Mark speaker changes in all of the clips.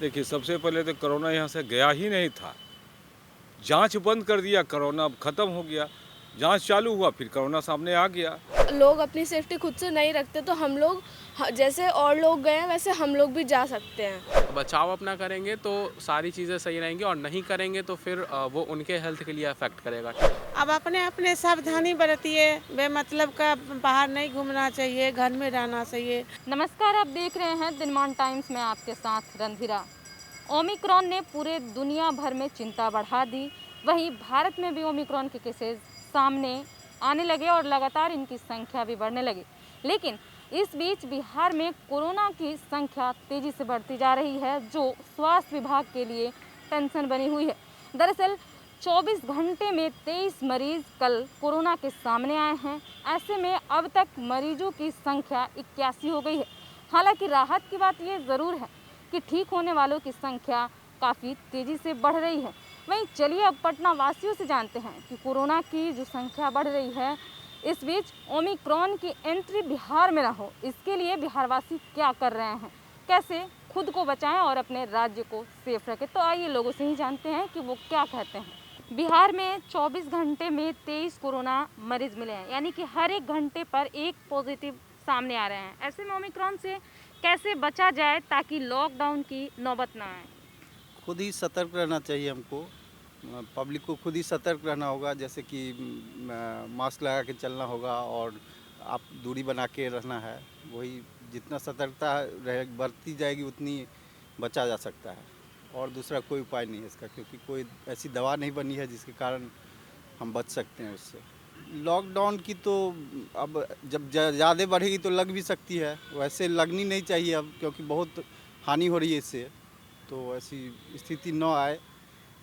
Speaker 1: देखिए, सबसे पहले तो कोरोना यहाँ से गया ही नहीं था। जाँच बंद कर दिया, कोरोना अब ख़त्म हो गया। जाँच चालू हुआ, फिर कोरोना सामने आ गया।
Speaker 2: लोग अपनी सेफ्टी खुद से नहीं रखते तो हम लोग जैसे और लोग गए हैं वैसे हम लोग भी जा सकते हैं।
Speaker 3: बचाव अपना करेंगे तो सारी चीज़ें सही रहेंगी और नहीं करेंगे तो फिर वो उनके हेल्थ के लिए अफेक्ट करेगा।
Speaker 4: अब अपने अपने सावधानी बरतिए, बेमतलब का बाहर नहीं घूमना चाहिए, घर में रहना चाहिए।
Speaker 5: नमस्कार, आप देख रहे हैं दिनमान टाइम्स में आपके साथ रणधीरा। ओमिक्रॉन ने पूरे दुनिया भर में चिंता बढ़ा दी। वहीं भारत में भी ओमिक्रॉन के केसेस सामने आने लगे और लगातार इनकी संख्या भी बढ़ने लगी। लेकिन इस बीच बिहार में कोरोना की संख्या तेजी से बढ़ती जा रही है, जो स्वास्थ्य विभाग के लिए टेंशन बनी हुई है। दरअसल 24 घंटे में 23 मरीज कल कोरोना के सामने आए हैं। ऐसे में अब तक मरीजों की संख्या 81 हो गई है। हालांकि राहत की बात ये ज़रूर है कि ठीक होने वालों की संख्या काफ़ी तेज़ी से बढ़ रही है। वहीं चलिए अब पटना वासियों से जानते हैं कि कोरोना की जो संख्या बढ़ रही है, इस बीच ओमिक्रॉन की एंट्री बिहार में ना हो, इसके लिए बिहारवासी क्या कर रहे हैं, कैसे खुद को बचाएं और अपने राज्य को सेफ रखें। तो आइए लोगों से ही जानते हैं कि वो क्या कहते हैं। बिहार में 24 घंटे में 23 कोरोना मरीज मिले हैं, यानी कि हर एक घंटे पर एक पॉजिटिव सामने आ रहे हैं। ऐसे में ओमिक्रॉन से कैसे बचा जाए ताकि लॉकडाउन की नौबत ना आए?
Speaker 6: खुद ही सतर्क रहना चाहिए हमको। पब्लिक को खुद ही सतर्क रहना होगा, जैसे कि मास्क लगा के चलना होगा और आप दूरी बना के रहना है। वही जितना सतर्कता बरती जाएगी उतनी बचा जा सकता है, और दूसरा कोई उपाय नहीं है इसका, क्योंकि कोई ऐसी दवा नहीं बनी है जिसके कारण हम बच सकते हैं उससे। लॉकडाउन की तो अब जब ज़्यादा बढ़ेगी तो लग भी सकती है, वैसे लगनी नहीं चाहिए अब, क्योंकि बहुत हानि हो रही है इससे। तो ऐसी स्थिति न आए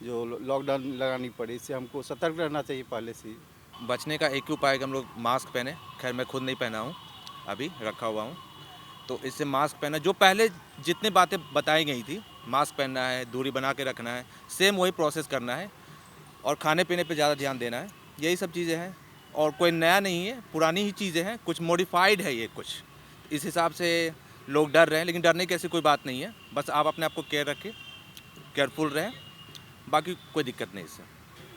Speaker 6: जो लॉकडाउन लगानी पड़े, इससे हमको सतर्क रहना चाहिए पहले से ही।
Speaker 7: बचने का एक ही उपाय है कि हम लोग मास्क पहने। खैर मैं खुद नहीं पहना हूँ, अभी रखा हुआ हूँ, तो इससे मास्क पहना। जो पहले जितनी बातें बताई गई थी, मास्क पहनना है, दूरी बना के रखना है, सेम वही प्रोसेस करना है, और खाने पीने पे ज़्यादा ध्यान देना है। यही सब चीज़ें हैं, और कोई नया नहीं है, पुरानी ही चीज़ें हैं, कुछ मॉडिफाइड है ये कुछ। इस हिसाब से लोग डर रहे हैं, लेकिन डरने की ऐसी कोई बात नहीं है। बस आप अपने आप को केयर रखें, केयरफुल रहें, बाकी कोई दिक्कत नहीं इससे।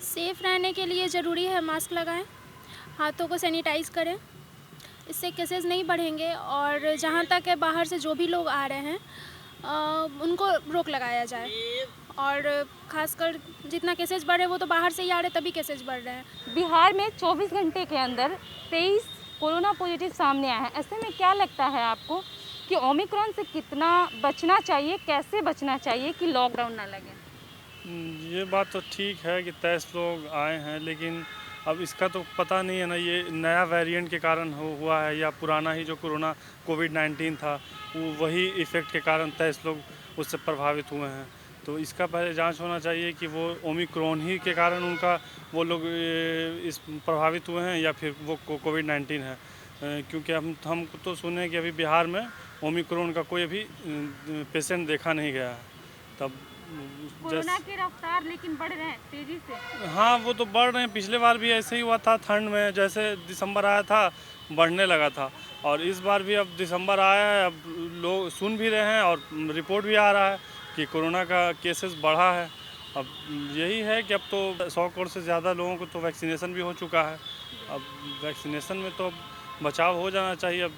Speaker 8: सेफ रहने के लिए ज़रूरी है मास्क लगाएं, हाथों को सैनिटाइज करें, इससे केसेस नहीं बढ़ेंगे। और जहाँ तक है बाहर से जो भी लोग आ रहे हैं उनको रोक लगाया जाए, और ख़ासकर जितना केसेस बढ़ रहे वो तो बाहर से ही आ रहे तभी केसेस बढ़ रहे हैं।
Speaker 5: बिहार में 24 घंटे के अंदर 23 कोरोना पॉजिटिव सामने आए हैं। ऐसे में क्या लगता है आपको कि ओमिक्रॉन से कितना बचना चाहिए, कैसे बचना चाहिए कि लॉकडाउन ना लगे?
Speaker 9: ये बात तो ठीक है कि 23 लोग आए हैं, लेकिन अब इसका तो पता नहीं है ना, ये नया वेरिएंट के कारण हुआ है या पुराना ही जो कोरोना कोविड-19 था वो वही इफ़ेक्ट के कारण 23 लोग उससे प्रभावित हुए हैं। तो इसका पहले जांच होना चाहिए कि वो ओमिक्रॉन ही के कारण उनका वो लोग इस प्रभावित हुए हैं या फिर वो कोविड-19 है। क्योंकि हम तो सुने कि अभी बिहार में ओमिक्रॉन का कोई अभी पेशेंट देखा नहीं गया है। तब
Speaker 5: कोरोना की रफ्तार लेकिन बढ़ रहे हैं तेजी से।
Speaker 9: हाँ, वो तो बढ़ रहे हैं। पिछले बार भी ऐसे ही हुआ था, ठंड में जैसे दिसंबर आया था बढ़ने लगा था, और इस बार भी अब दिसंबर आया है, अब लोग सुन भी रहे हैं और रिपोर्ट भी आ रहा है कि कोरोना का केसेस बढ़ा है। अब यही है कि अब तो 100 करोड़ से ज़्यादा लोगों को तो वैक्सीनेशन भी हो चुका है। अब वैक्सीनेशन में तो बचाव हो जाना चाहिए। अब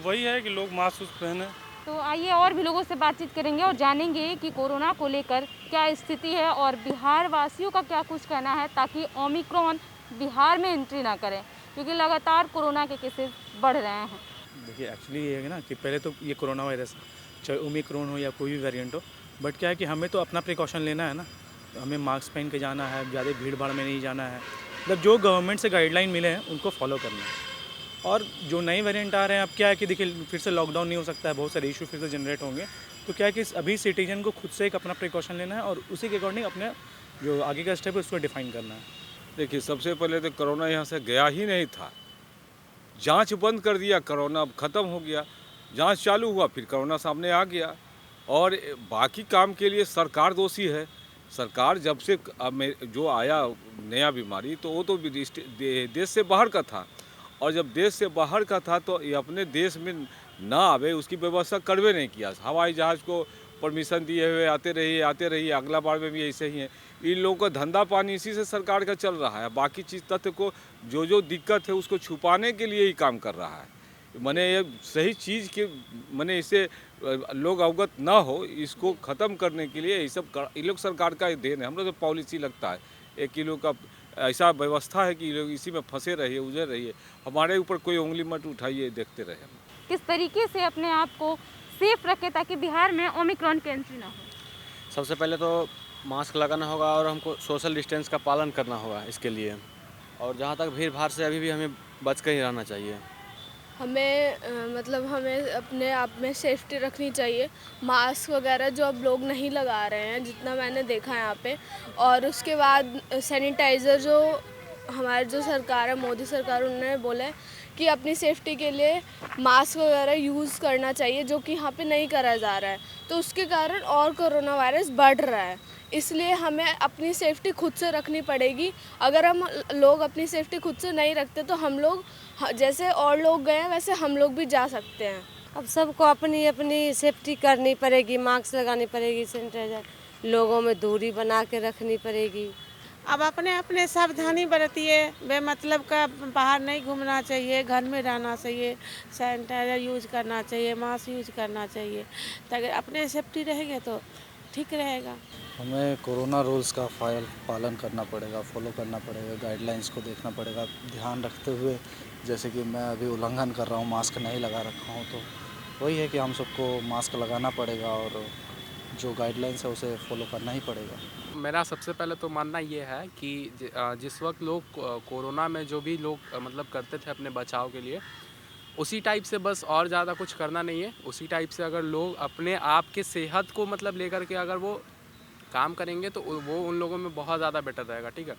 Speaker 9: वही है कि लोग मास्क पहने।
Speaker 5: तो आइए और भी लोगों से बातचीत करेंगे और जानेंगे कि कोरोना को लेकर क्या स्थिति है और बिहार वासियों का क्या कुछ कहना है, ताकि ओमिक्रॉन बिहार में एंट्री ना करें, क्योंकि लगातार कोरोना के केसेस बढ़ रहे हैं।
Speaker 10: देखिए, एक्चुअली ये है ना कि पहले तो ये कोरोना वायरस, चाहे ओमिक्रॉन हो या कोई भी वेरिएंट हो, बट क्या है कि हमें तो अपना प्रिकॉशन लेना है ना। तो हमें मास्क पहन के जाना है, ज़्यादा भीड़ भाड़ में नहीं जाना है, मतलब जो गवर्नमेंट से गाइडलाइन मिले हैं उनको फॉलो करना है। और जो नए वेरिएंट आ रहे हैं, अब क्या है कि देखिए फिर से लॉकडाउन नहीं हो सकता है, बहुत सारे इशू फिर से जनरेट होंगे। तो क्या है कि अभी सिटीजन को खुद से एक अपना प्रिकॉशन लेना है और उसी के अकॉर्डिंग अपने जो आगे का स्टेप है उसको डिफाइन करना है।
Speaker 1: देखिए, सबसे पहले तो कोरोना यहाँ से गया ही नहीं था। जाँच बंद कर दिया, कोरोना अब ख़त्म हो गया। जाँच चालू हुआ, फिर कोरोना सामने आ गया। और बाकी काम के लिए सरकार दोषी है। सरकार जब से जो आया नया बीमारी, तो वो तो देश से बाहर का था, और जब देश से बाहर का था तो ये अपने देश में ना आवे उसकी व्यवस्था करवे नहीं किया। हवाई जहाज़ को परमिशन दिए हुए आते रहिए, अगला बार में भी ऐसे ही है। इन लोगों का धंधा पानी इसी से सरकार का चल रहा है। बाकी चीज़ तथ्य को जो दिक्कत है उसको छुपाने के लिए ही काम कर रहा है। माने ये सही चीज़ के माने इसे लोग अवगत ना हो, इसको ख़त्म करने के लिए ये सब ये लोग सरकार का देन है। हम लोग तो पॉलिसी लगता है एक लोग का ऐसा व्यवस्था है कि लोग इसी में फंसे रहिए, उलझे रहिए, हमारे ऊपर कोई उंगली मत उठाइए, देखते रहे।
Speaker 5: किस तरीके से अपने आप को सेफ रखें ताकि बिहार में ओमिक्रॉन की एंट्री ना हो?
Speaker 11: सबसे पहले तो मास्क लगाना होगा और हमको सोशल डिस्टेंस का पालन करना होगा इसके लिए। और जहाँ तक भीड़ भाड़ से अभी भी हमें बच कर ही रहना चाहिए।
Speaker 2: हमें अपने आप में सेफ्टी रखनी चाहिए। मास्क वगैरह जो अब लोग नहीं लगा रहे हैं, जितना मैंने देखा है यहाँ पे। और उसके बाद सैनिटाइज़र जो हमारे जो सरकार है, मोदी सरकार, उन्होंने बोला है कि अपनी सेफ्टी के लिए मास्क वगैरह यूज़ करना चाहिए, जो कि यहाँ पे नहीं करा जा रहा है। तो उसके कारण और कोरोना वायरस बढ़ रहा है। इसलिए हमें अपनी सेफ्टी खुद से रखनी पड़ेगी। अगर हम लोग अपनी सेफ्टी खुद से नहीं रखते तो हम लोग जैसे और लोग गए हैं वैसे हम लोग भी जा सकते हैं।
Speaker 4: अब सबको अपनी अपनी सेफ्टी करनी पड़ेगी, मास्क लगानी पड़ेगी, सैनिटाइजर, लोगों में दूरी बना के रखनी पड़ेगी। अब अपने अपने सावधानी बरतिए, बेमतलब का बाहर नहीं घूमना चाहिए, घर में रहना चाहिए, सैनिटाइजर यूज करना चाहिए, मास्क यूज करना चाहिए, ताकि अपने सेफ्टी रहेंगे तो ठीक रहेगा।
Speaker 12: हमें कोरोना रूल्स का पालन करना पड़ेगा, फॉलो करना पड़ेगा, गाइडलाइंस को देखना पड़ेगा ध्यान रखते हुए। जैसे कि मैं अभी उल्लंघन कर रहा हूँ, मास्क नहीं लगा रखा हूँ, तो वही है कि हम सबको मास्क लगाना पड़ेगा और जो गाइडलाइंस है उसे फॉलो करना ही पड़ेगा।
Speaker 3: मेरा सबसे पहले तो मानना ये है कि जिस वक्त लोग कोरोना में जो भी लोग मतलब करते थे अपने बचाव के लिए, उसी टाइप से बस और ज़्यादा कुछ करना नहीं है। उसी टाइप से अगर लोग अपने आप के सेहत को मतलब लेकर के अगर वो काम करेंगे तो वो उन लोगों में बहुत ज़्यादा बेटर रहेगा। ठीक है,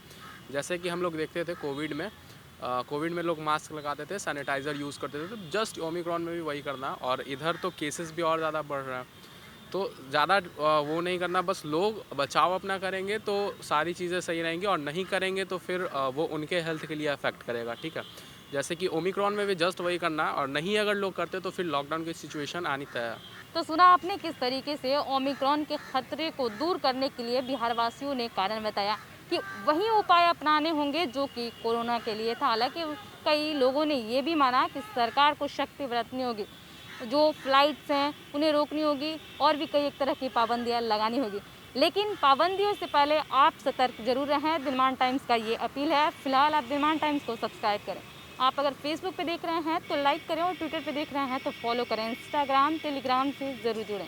Speaker 3: जैसे कि हम लोग देखते थे कोविड में लोग मास्क लगाते थे, सैनिटाइज़र यूज़ करते थे, तो जस्ट ओमिक्रॉन में भी वही करना। और इधर तो केसेस भी और ज़्यादा बढ़ रहे हैं, तो ज़्यादा वो नहीं करना। बस लोग बचाव अपना करेंगे तो सारी चीज़ें सही रहेंगी, और नहीं करेंगे तो फिर वो उनके हेल्थ के लिए अफेक्ट करेगा। ठीक है, जैसे कि ओमिक्रॉन में भी जस्ट वही करना है, और नहीं अगर लोग करते तो फिर लॉकडाउन की सिचुएशन आनी तय है।
Speaker 5: तो सुना आपने किस तरीके से ओमिक्रॉन के खतरे को दूर करने के लिए बिहार वासियों ने कारण बताया कि वही उपाय अपनाने होंगे जो कि कोरोना के लिए था। हालांकि कई लोगों ने ये भी माना कि सरकार को शक्ति बरतनी होगी, जो फ्लाइट्स हैं उन्हें रोकनी होगी, और भी कई एक तरह की पाबंदियाँ लगानी होगी। लेकिन पाबंदियों से पहले आप सतर्क जरूर रहें, दिनमान टाइम्स का ये अपील है। फिलहाल आप दिनमान टाइम्स को सब्सक्राइब करें। आप अगर फेसबुक पे देख रहे हैं तो लाइक करें, और ट्विटर पे देख रहे हैं तो फॉलो करें, इंस्टाग्राम टेलीग्राम से ज़रूर जुड़ें।